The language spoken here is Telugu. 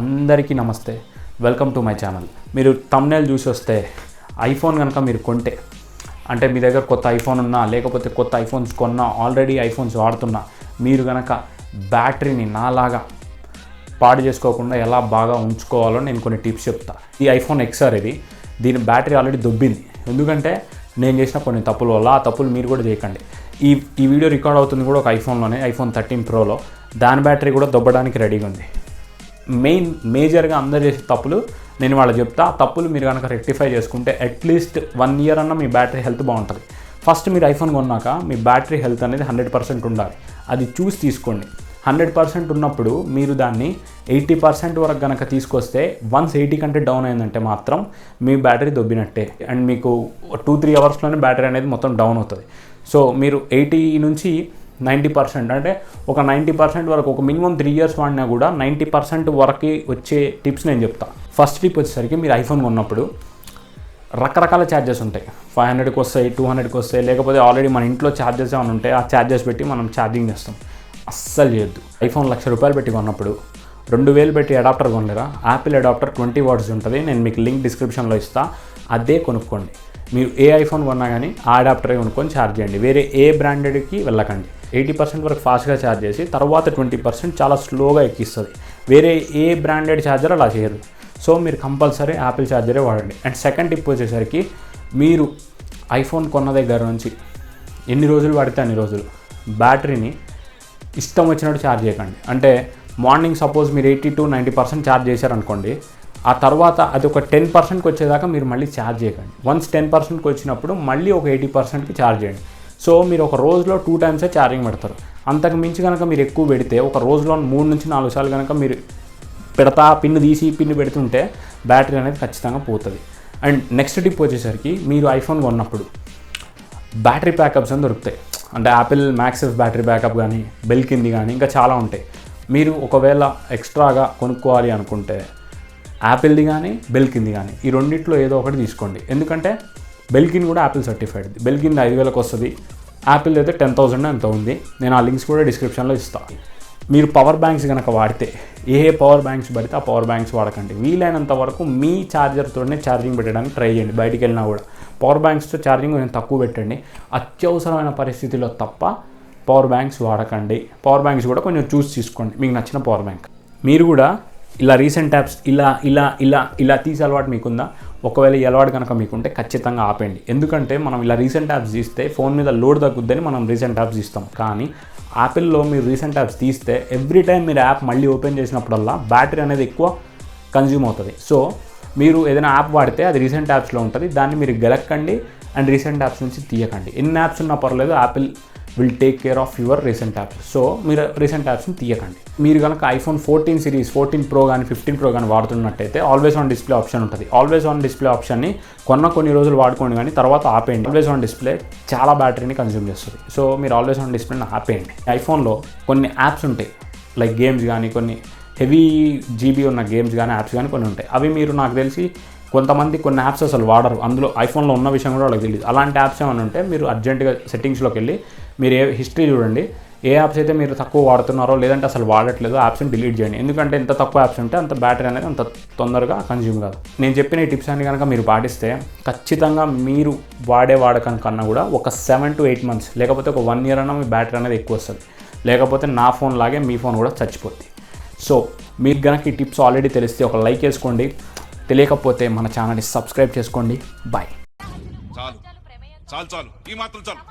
అందరికీ నమస్తే, వెల్కమ్ టు మై ఛానల్. మీరు థంబ్నెయిల్ చూసి వస్తే ఐఫోన్ కనుక మీరు కొంటే, అంటే మీ దగ్గర కొత్త ఐఫోన్ ఉన్నా లేకపోతే కొత్త ఐఫోన్స్ కొన్నా, ఆల్రెడీ ఐఫోన్స్ వాడుతున్నా, మీరు కనుక బ్యాటరీని నాలాగా పాడు చేసుకోకుండా ఎలా బాగా ఉంచుకోవాలో నేను కొన్ని టిప్స్ చెప్తా. ఈ ఐఫోన్ XR ఇది, దీని బ్యాటరీ ఆల్రెడీ దొబ్బింది. ఎందుకంటే నేను చేసిన కొన్ని తప్పుల వల్ల. ఆ తప్పులు మీరు కూడా చేయకండి. ఈ వీడియో రికార్డ్ అవుతుంది కూడా ఒక ఐఫోన్లోనే, ఐఫోన్ 13 Proలో. దాని బ్యాటరీ కూడా దొబ్బడానికి రెడీగా ఉంది. మేజర్గా అందరు చేసే తప్పులు నేను వాళ్ళకి చెప్తా. ఆ తప్పులు మీరు కనుక రెక్టిఫై చేసుకుంటే అట్లీస్ట్ 1 year అన్న మీ బ్యాటరీ హెల్త్ బాగుంటుంది. ఫస్ట్ మీరు ఐఫోన్ కొన్నాక మీ బ్యాటరీ హెల్త్ అనేది 100% ఉండాలి. అది చూసి తీసుకోండి. 100% ఉన్నప్పుడు మీరు దాన్ని 80% వరకు కనుక తీసుకొస్తే, వన్స్ 80 కంటే డౌన్ అయిందంటే మాత్రం మీ బ్యాటరీ దొబ్బినట్టే. అండ్ మీకు 2-3 అవర్స్లోనే బ్యాటరీ అనేది మొత్తం డౌన్ అవుతుంది. సో మీరు 80 నుంచి 90%, అంటే ఒక 90% వరకు, ఒక మినిమం 3 years వాడినా కూడా 90% వరకు వచ్చే టిప్స్ నేను చెప్తా. ఫస్ట్ టిప్ వచ్చేసరికి, మీరు ఐఫోన్ కొన్నప్పుడు రకరకాల ఛార్జెస్ ఉంటాయి. 500కి వస్తాయి, 200కి వస్తాయి, లేకపోతే ఆల్రెడీ మన ఇంట్లో ఛార్జెస్ ఏమైనా ఉంటాయి, ఆ ఛార్జెస్ పెట్టి మనం ఛార్జింగ్ చేస్తాం. అస్సలు చేయొద్దు. ఐఫోన్ ₹1,00,000 పెట్టి కొన్నప్పుడు 2,000 పెట్టి అడాప్టర్ కొనలేరా? యాపిల్ అడాప్టర్ 20 watts ఉంటుంది. నేను మీకు లింక్ డిస్క్రిప్షన్లో ఇస్తా. అదే కొనుక్కోండి. మీరు ఏ ఐఫోన్ కొన్నా కానీ ఆ అడాప్టరే కొనుక్కొని ఛార్జ్ చేయండి. వేరే ఏ బ్రాండెడ్కి వెళ్ళకండి. 80% వరకు ఫాస్ట్గా ఛార్జ్ చేసి తర్వాత 20% చాలా స్లోగా ఎక్కిస్తుంది. వేరే ఏ బ్రాండెడ్ ఛార్జర్ అలా చేయదు. సో మీరు కంపల్సరీ యాపిల్ ఛార్జరే వాడండి. అండ్ సెకండ్ టిప్ వచ్చేసరికి, మీరు ఐఫోన్ కొన్న దగ్గర నుంచి ఎన్ని రోజులు వాడితే అన్ని రోజులు బ్యాటరీని ఇష్టం వచ్చినట్టు ఛార్జ్ చేయకండి. అంటే మార్నింగ్ సపోజ్ మీరు 80 to 90% ఛార్జ్ చేశారనుకోండి, ఆ తర్వాత అది ఒక 10%కి వచ్చేదాకా మీరు మళ్ళీ ఛార్జ్ చేయకండి. వన్స్ 10%కి వచ్చినప్పుడు మళ్ళీ ఒక 80%కి ఛార్జ్ చేయండి. సో మీరు ఒక రోజులో 2 times ఛార్జింగ్ పెడతారు. అంతకు మించి కనుక మీరు ఎక్కువ పెడితే, ఒక రోజులో 3 నుంచి 4 సార్లు కనుక మీరు పిన్ను తీసి పిన్ను పెడుతుంటే బ్యాటరీ అనేది ఖచ్చితంగా పోతుంది. అండ్ నెక్స్ట్ టిప్ వచ్చేసరికి, మీరు ఐఫోన్ కొన్నప్పుడు బ్యాటరీ బ్యాకప్స్ అని దొరుకుతాయి. అంటే యాపిల్ మ్యాక్సిఫ్ బ్యాటరీ బ్యాకప్ కానీ, బెల్కిన్ది కానీ, ఇంకా చాలా ఉంటాయి. మీరు ఒకవేళ ఎక్స్ట్రాగా కొనుక్కోవాలి అనుకుంటే యాపిల్ది కానీ బెల్కిన్ది కానీ, ఈ రెండిట్లో ఏదో ఒకటి తీసుకోండి. ఎందుకంటే బెల్కిన్ కూడా యాపిల్ సర్టిఫైడ్. బెల్కిన్ 5,000కి వస్తుంది, యాపిల్ అయితే 10,000 ఎంత ఉంది. నేను ఆ లింక్స్ కూడా డిస్క్రిప్షన్లో ఇస్తాను. మీరు పవర్ బ్యాంక్స్ కనుక వాడితే, ఏ పవర్ బ్యాంక్స్ పడితే ఆ పవర్ బ్యాంక్స్ వాడకండి. వీలైనంత వరకు మీ ఛార్జర్తోనే ఛార్జింగ్ పెట్టడానికి ట్రై చేయండి. బయటికి వెళ్ళినా కూడా పవర్ బ్యాంక్స్తో ఛార్జింగ్ కొంచెం తక్కువ పెట్టండి. అత్యవసరమైన పరిస్థితిలో తప్ప పవర్ బ్యాంక్స్ వాడకండి. పవర్ బ్యాంక్స్ కూడా కొంచెం చూసి తీసుకోండి, మీకు నచ్చిన పవర్ బ్యాంక్. మీరు కూడా ఇలా రీసెంట్ యాప్స్ ఇలా తీసే అలవాటు మీకుందా? ఒకవేళ ఈ అలవాటు కనుక మీకుంటే ఖచ్చితంగా ఆపేయండి. ఎందుకంటే మనం ఇలా రీసెంట్ యాప్స్ తీస్తే ఫోన్ మీద లోడ్ తగ్గుద్దని మనం రీసెంట్ యాప్స్ తీస్తాం. కానీ యాపిల్లో మీరు రీసెంట్ యాప్స్ తీస్తే ఎవ్రీ టైం మీరు యాప్ మళ్ళీ ఓపెన్ చేసినప్పుడల్లా బ్యాటరీ అనేది ఎక్కువ కన్జ్యూమ్ అవుతుంది. సో మీరు ఏదైనా యాప్ వాడితే అది రీసెంట్ యాప్స్లో ఉంటుంది. దాన్ని మీరు గెలక్కండి అండ్ రీసెంట్ యాప్స్ నుంచి తీయకండి. ఎన్ని యాప్స్ ఉన్నా పర్లేదు, Apple will take care of your recent apps. So మీరు రీసెంట్ యాప్స్ని తీయకండి. మీరు కనుక ఐఫోన్ 14 series, 14 Pro కానీ 15 Pro కానీ వాడుతున్నట్టయితే ఆల్వేస్ ఆన్ డిస్ప్లే ఆప్షన్ ఉంటుంది. ఆల్వేస్ ఆన్ డిస్ప్లే ఆప్షన్ని కొన్ని రోజులు వాడుకోండి, కానీ తర్వాత ఆపేయండి. ఆల్వేస్ ఆన్ డిస్ప్లే చాలా బ్యాటరీని కన్జ్యూమ్ చేస్తుంది. సో మీరు ఆల్వేస్ ఆన్ డిస్ప్లేని ఆపేయండి. ఐఫోన్లో కొన్ని యాప్స్ ఉంటాయి, లైక్ గేమ్స్ కానీ, కొన్ని హెవీ జీబీ ఉన్న గేమ్స్ కానీ, యాప్స్ కానీ కొన్ని ఉంటాయి. అవి మీరు, నాకు తెలిసి కొంతమంది కొన్ని యాప్స్ అసలు వాడరు. అందులో ఐఫోన్లో ఉన్న విషయం కూడా వాళ్ళకి తెలియదు. అలాంటి యాప్స్ ఏమైనా ఉంటే మీరు అర్జెంటుగా సెట్టింగ్స్లోకి వెళ్ళి మీరు హిస్టరీ చూడండి. ఏ యాప్స్ అయితే మీరు తక్కువ వాడుతున్నారో, లేదంటే అసలు వాడట్లేదో యాప్స్ని డిలీట్ చేయండి. ఎందుకంటే ఎంత తక్కువ యాప్స్ ఉంటే అంత బ్యాటరీ అనేది అంత తొందరగా కన్జ్యూమ్ కాదు. నేను చెప్పిన ఈ టిప్స్ అన్ని కనుక మీరు పాటిస్తే ఖచ్చితంగా మీరు వాడే వాడకం కన్నా కూడా ఒక 7 to 8 months, లేకపోతే ఒక 1 year అన్న మీ బ్యాటరీ అనేది ఎక్కువ వస్తుంది. లేకపోతే నా ఫోన్ లాగే మీ ఫోన్ కూడా చచ్చిపోద్ది. సో మీకు కనుక ఈ టిప్స్ ఆల్రెడీ తెలిస్తే ఒక లైక్ వేసుకోండి. తెలియకపోతే మన ఛానల్ని సబ్స్క్రైబ్ చేసుకోండి. బాయ్. చాలు చాలు చాలు, ఈ మాత్రం చాలు.